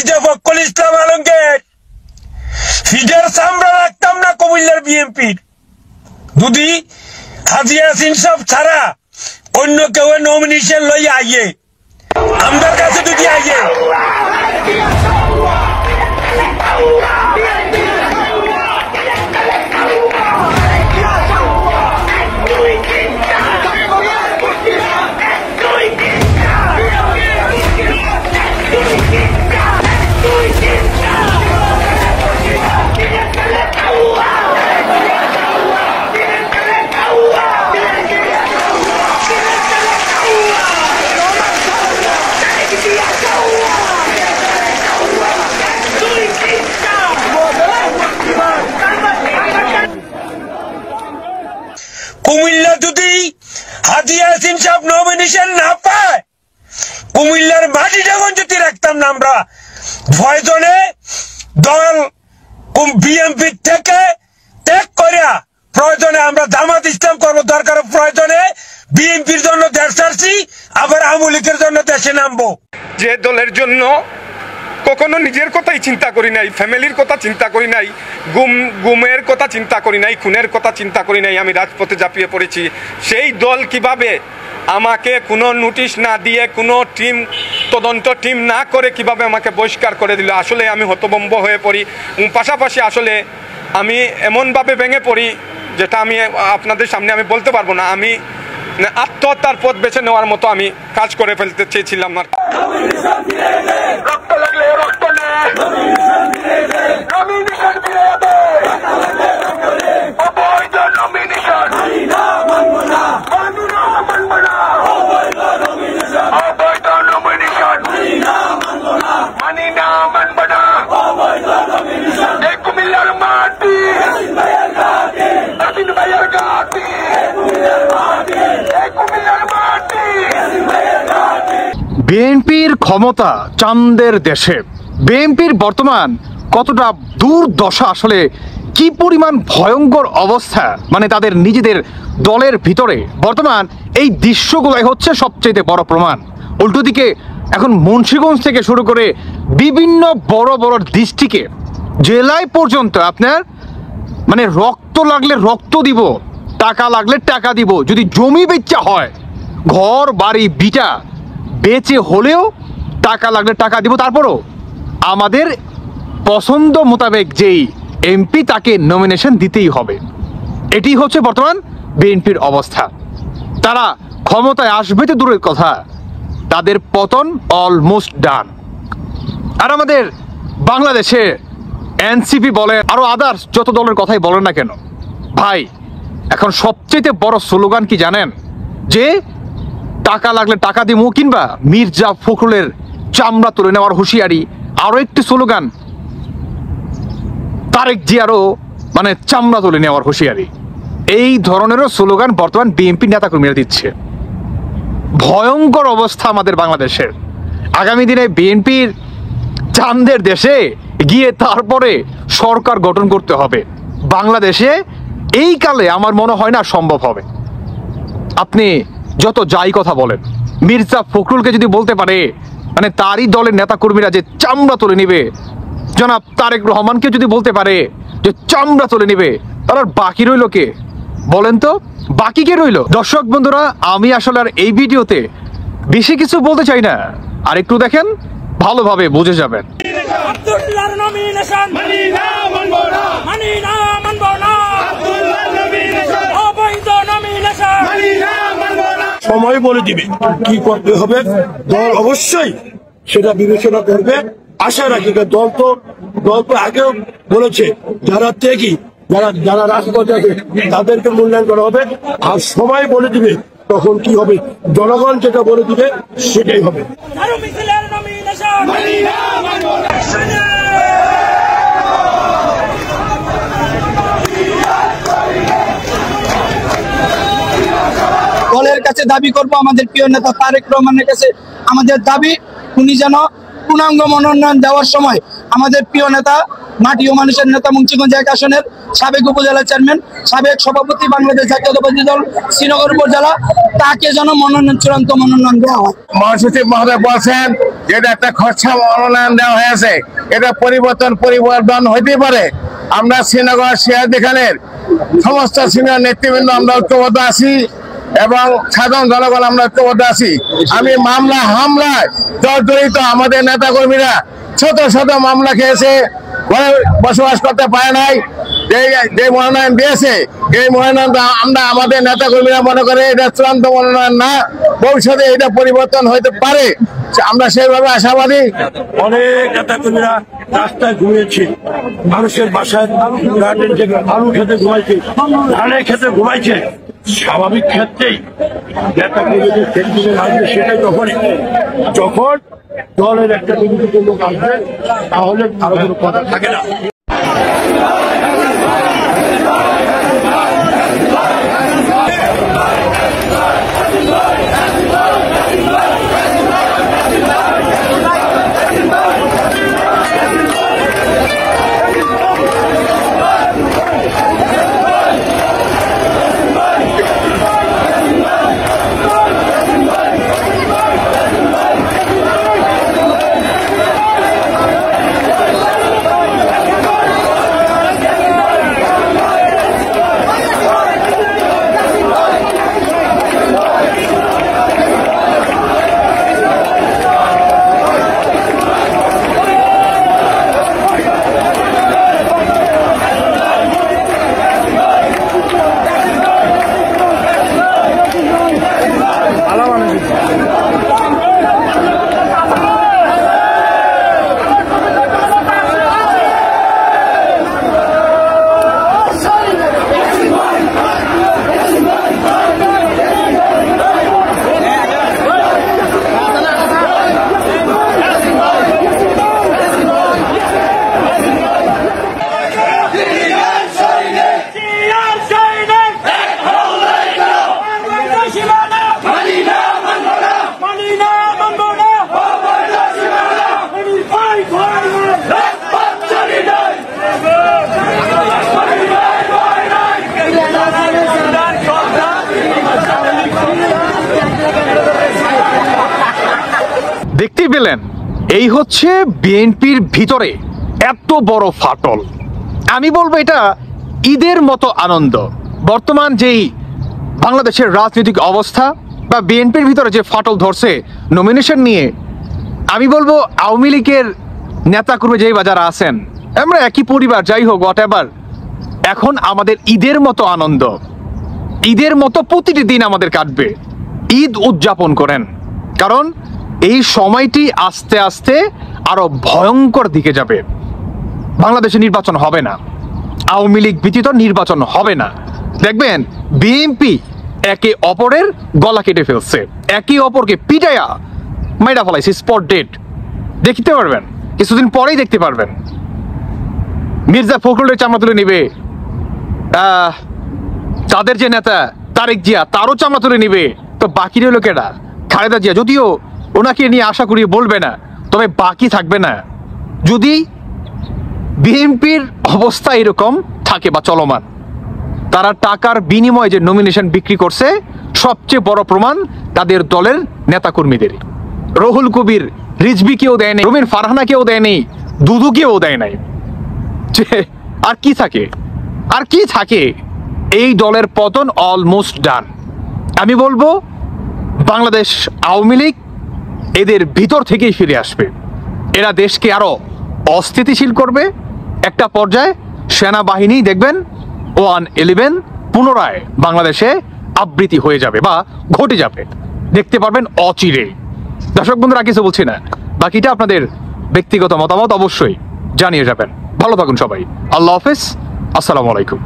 যে ফখরুল ইসলাম আলমগীর ফিডার চামড়া রাখতাম না কুমিল্লার বিএনপির যদি হাজী ইয়াসিন সাহেব ছাড়া অন্য কেউ নমিনেশন লইয়া আইয়ে আমার কাছে যদি আইয়ে কুমিল্লা যদি হাজী ইয়াসিন সাহেব নমিনেশন না পায় কুমিল্লার মাটি যখন যদি রাখতাম না আমরা প্রয়োজনে দল বিএনপি থেকে ত্যাগ করিয়া প্রয়োজনে আমরা জামাত ইসলাম করবো দরকার প্রয়োজনে বিএনপির জন্য দেশ ছাড়ছি আবার আওয়ামী লীগের জন্য দেশে নামবো যে দলের জন্য কখনো নিজের কথাই চিন্তা করি নাই ফ্যামিলির কথা চিন্তা করি নাই গুমের কথা চিন্তা করি নাই খুনের কথা চিন্তা করি নাই আমি রাজপথে ঝাঁপিয়ে পড়েছি সেই দল কিভাবে আমাকে কোনো নোটিশ না দিয়ে কোনো তদন্ত টিম না করে কিভাবে আমাকে বহিষ্কার করে দিল আসলে আমি হতভম্ব হয়ে পড়ি পাশাপাশি আসলে আমি এমনভাবে ভেঙে পড়ি যেটা আমি আপনাদের সামনে আমি বলতে পারবো না আমি আত্মহত্যার পথ বেছে নেওয়ার মতো আমি কাজ করে ফেলতে চেয়েছিলাম না বিএনপির ক্ষমতা চাঁদের দেশে বিএনপির বর্তমান কতটা দুর্দশা আসলে কি পরিমাণ ভয়ঙ্কর অবস্থা মানে তাদের নিজেদের দলের ভিতরে বর্তমান এই দৃশ্যগুলাই হচ্ছে সবচেয়ে বড় প্রমাণ উল্টো দিকে এখন মুন্সিগঞ্জ থেকে শুরু করে বিভিন্ন বড় বড় ডিস্ট্রিক্টে জেলায় পর্যন্ত আপনার মানে রক্ত লাগলে রক্ত দিব টাকা লাগলে টাকা দিব যদি জমি বেচা হয় ঘর বাড়ি বিটা বেচে হলেও টাকা লাগলে টাকা দিব তারপরও আমাদের পছন্দ মোতাবেক যেই এমপি তাকে নমিনেশন দিতেই হবে এটি হচ্ছে বর্তমান বিএনপির অবস্থা তারা ক্ষমতায় আসবে তো দূরের কথা তাদের পতন অলমোস্ট ডান আর আমাদের বাংলাদেশে এনসিপি বলে আরো আদার্স যত দলের কথাই বলেন না কেন ভাই এখন সবচেয়ে বড় স্লোগান কি জানেন যে টাকা লাগলে টাকা দিমু কিংবা মির্জা ফখরুলের চামড়া তুলে নেওয়ার হুঁশিয়ারি আরো একটি স্লোগান তারেক জিয়ারও মানে চামড়া তুলে নেওয়ার হুঁশিয়ারি এই ধরনেরও স্লোগান বর্তমান বিএনপি নেতাকর্মীরা দিচ্ছে ভয়ঙ্কর অবস্থা আমাদের বাংলাদেশের আগামী দিনে বিএনপির চাঁদের দেশে গিয়ে তারপরে সরকার গঠন করতে হবে বাংলাদেশে এই কালে আমার মনে হয় না সম্ভব হবে আপনি যত যাই কথা বলেন মির্জা ফখরুলকে যদি বলতে পারে মানে তারই দলের নেতাকর্মীরা যে চামড়া তুলে নিবে জনাব তারেক রহমানকে যদি বলতে পারে যে চামড়া তুলে নিবে তার বাকি রইল কে বলেন তো বাকি কে রইল দর্শক বন্ধুরা আমি আসলে আর এই ভিডিওতে বেশি কিছু বলতে চাই না আর একটু দেখেন ভালোভাবে বুঝে যাবেন সময় বলে দিবে কি করতে হবে দল অবশ্যই সেটা বিবেচনা করবে আশা রাখি দল তো আগেও বলেছে যারা ত্যাগী যারা রাজপথে আছে তাদেরকে মূল্যায়ন করা হবে আর সময় বলে দিবে তখন কি হবে জনগণ যেটা বলে দিবে সেটাই হবে দলের কাছে দাবি করব আমাদের প্রিয় নেতা তারেক রহমানের কাছে আমাদের দাবি উনি যেন পূর্ণাঙ্গ মনোনয়ন দেওয়ার সময় আমাদের প্রিয় নেতা মাটি ও মানুষের নেতা মুন্সিগঞ্জ 1 আসনের সাবেক উপজেলা চেয়ারম্যান, সাবেক সভাপতি বাংলাদেশ জাতীয়তাবাদী দল শ্রীনগর উপজেলা, তাকে যেন চূড়ান্ত মনোনয়ন দেওয়া হয়। মহাসচিব মহোদয় বলছেন যেটা একটা খরচা মনোনয়ন দেওয়া হয়েছে, এটা পরিবর্তন হইতে পারে। আমরা শ্রীনগর সিরাজদি খানের সমস্ত সিনিয়র নেতৃবৃন্দ আমরা ঐক্যবদ্ধ আছি এবং সাধারণ জনগণ আমরা ঐক্যবদ্ধ আছি। আমি হামলায় জর্জরিত আমাদের নেতাকর্মীরা শত মামলা খেয়েছে, বসবাস করতে পারে নাই। যে মনোনয়ন দিয়েছে এই মনোনয়ন আমরা আমাদের নেতাকর্মীরা মনে করে এটা চূড়ান্ত মনোনয়ন না, ভবিষ্যতে এটা পরিবর্তন হইতে পারে, আমরা সেইভাবে আশাবাদী। অনেক নেতাকর্মীরা রাস্তায় ঘুমিয়েছে, মানুষের বাসায় গার্ডেন থেকে আলু খেতে ঘুমাইছে, ধানের খেতে ঘুমাইছে। স্বাভাবিক ক্ষেত্রেই নেতাকর্মীদের কেন্দ্রে আসবে, সেটাই যখন দলের একটা নির্বাচিত লোক আসবে তাহলে কারো কোনো কথা থাকে না। দেখতে পেলেন, এই হচ্ছে বিএনপির ভিতরে এত বড় ফাটল। আমি বলবো এটা ঈদের মতো আনন্দ। বর্তমান যেই বাংলাদেশের রাজনৈতিক অবস্থা বা বিএনপির ভিতরে যে ফাটল ধরছে নমিনেশন নিয়ে, আমি বলবো আওয়ামী লীগের নেতাকর্মী যেই বাজার আছেন, আমরা একই পরিবার, যাই হোক হোয়াট এভার, এখন আমাদের ঈদের মতো আনন্দ, ঈদের মতো প্রতিটি দিন আমাদের কাটবে। ঈদ উদযাপন করেন, কারণ এই সময়টি আস্তে আস্তে আরো ভয়ঙ্কর দিকে যাবে। বাংলাদেশে নির্বাচন হবে না, আওয়ামী লীগ ব্যতীত নির্বাচন হবে না। দেখবেন বিএনপি একে অপরের গলা কেটে ফেলছে, একে অপরকে পিটাইয়া মাইরা ফেলাইছে, স্পট ডেট দেখতে পারবেন, কিছুদিন পরেই দেখতে পারবেন। মির্জা ফখরুলের চামড়া তুলে নিবে, তাদের যে নেতা তারেক জিয়া তারও চামড়া তুলে নিবে, তো বাকি রইল কেডা? খালেদা জিয়া, যদিও ওনাকে নিয়ে আশা করি বলবে না, তবে বাকি থাকবে না। যদি বিএনপির অবস্থা এরকম থাকে বা চলমান, তারা টাকার বিনিময়ে যে নমিনেশন বিক্রি করছে, সবচেয়ে বড় প্রমাণ তাদের দলের নেতাকর্মীদের। রুহুল কবির রিজভীকেও দেয় নাই, রুমিন ফারহানাকেও দেয় নাই, দুদুকেও দেয় নাই। আর কি থাকে? আর কি থাকে? এই দলের পতন অলমোস্ট ডান। আমি বলবো বাংলাদেশ আওয়ামী লীগ এদের ভিতর থেকেই ফিরে আসবে। এরা দেশকে আরো অস্থিতিশীল করবে। একটা পর্যায়ে সেনাবাহিনী দেখবেন 111 পুনরায় বাংলাদেশে আবৃত্তি হয়ে যাবে বা ঘটে যাবে, দেখতে পারবেন অচিরে। দর্শক বন্ধুরা, কিছু বলছি না, বাকিটা আপনাদের ব্যক্তিগত মতামত অবশ্যই জানিয়ে যাবেন। ভালো থাকুন সবাই, আল্লাহ হাফেজ, আসসালামু আলাইকুম।